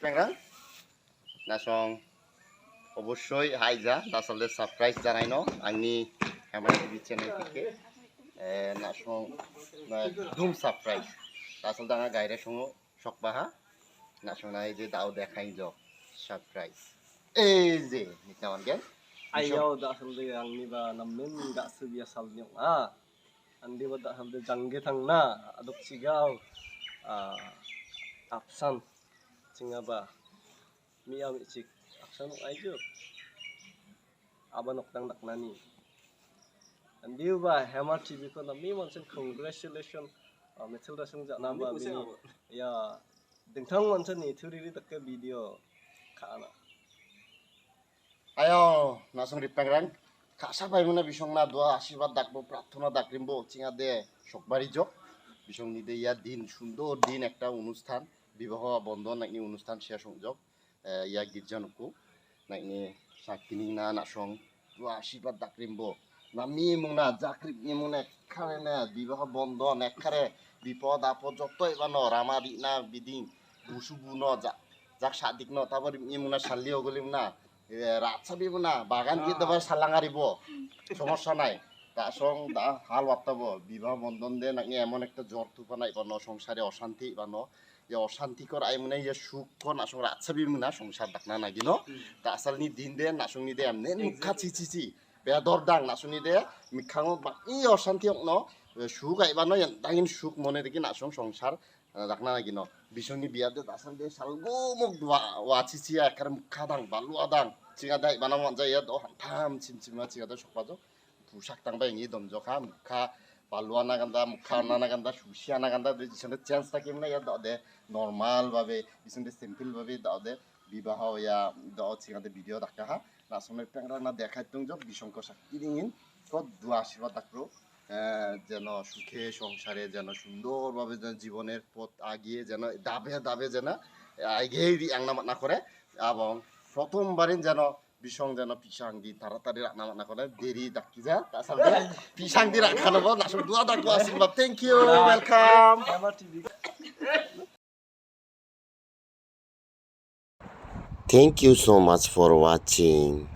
Pengrang nasong অবশ্যই হাইজা আসলে surprise জানাইনো আংনি আমার টিভি চ্যানেল থেকে nasong ধুম সারপ্রাইজ আসলে দাঙা গাইরে সঙ্গ সকবাহা nasong na এই যে দাও দেখাই জব সারপ্রাইজ এই যে নিতামান গেল ayaw dahil ang niba namin ga subiya salnyong andi ba dahil janggitang na adok sigaw apsan singa ba miyam ichik aksan ayjo abanok tang naknani andi ba Hema TV ko na mi monsen congratulation metal da sung na ba bini ya dingthang monsen ni thuri takke video khana ayo nasong ripengrang কাসা পাইব না বিসং না দোয়া আশীর্বাদ ডাকবো প্রার্থনা ডাকরিমবো চিঙা দে সকবারই যোগ বিসং নিদে ইয়া দিন সুন্দর দিন একটা অনুষ্ঠান বিবাহ বন্ধন নাকি অনুষ্ঠান শেষ সংযোগ ইয়া গির্জানুকু নাকি সাকিনি না নাসং দোয়া আশীর্বাদ ডাকরিমবো নামি মুনা জাকরিবনি মুনা একখারে না বিবাহ বন্ধন একখারে বিপদ আপদ যত এবানো রামারি না বিদিন বুসুবু ন যাক সাদিক ন তারপর ইমুনা সাল্লিও গলিম না রাতসাবিব না বাগান গিয়ে দেবার সালাঙারিব সমস্যা নাই তা সং দা হাল বার্তাব বিবাহ বন্ধন দে নাকি এমন একটা জ্বর তুফান আইবানো সংসারে অশান্তি ইবানো যে অশান্তিকর আই মনে যে সুখ নাসং রাতসাবিব না সংসার ডাকনা নাগিন তা আসালনি দিন দে নাসংনি দে এমনি মুখা চিচি বেদর দাং নাসংনি দে মিখাং ই অশান্তি ন সুখ আইবানো দাগিন সুখ মনে দেখি নাসং সংসার ডাকনা নাগিন বিসংনি বিয়াদে দাসান দে সালগো মুখ ওয়াচিচিয়া একারে মুখা দাং বালুয়া দাং চিঙাদা ইবানা মনজাইয়া দ হামথাম চিমচিমা চিঙাদা সকবাজো পুশাক তাংবাই নি দমজখা মুখা বালুয়া নাগান্দা মুখা নাগান্দা সুসিয়া নাগান্দা বিসংনি চেঞ্জ থাকিম না ইয়া দে নরমাল ভাবে বিসংনি সিম্পল ভাবে দে বিবাহ ইয়া দ চিঙাদে ভিডিও দেখা হা নাসনের পেংরা না দেখাই তুং জব বিসংক শক্তি দিন কত দুয়া আশীর্বাদ ডাকরো যেন সুখে সংসারে যেন সুন্দরভাবে যেন জীবনের পথ আগিয়ে যেন দাবে যেন আগেই আংনা মানা করে এবং প্রথমবারের যেন বিসং যেন পিসাংদি তাড়াতাড়ি রান্না বান্না করে দেরি ডাকি যা তাছাড়া পিসাংদি রাখা নেবো নাসং দুয়া ডাকবো আশীর্বাদ thank you welcome Hema TV Thank you so much for watching.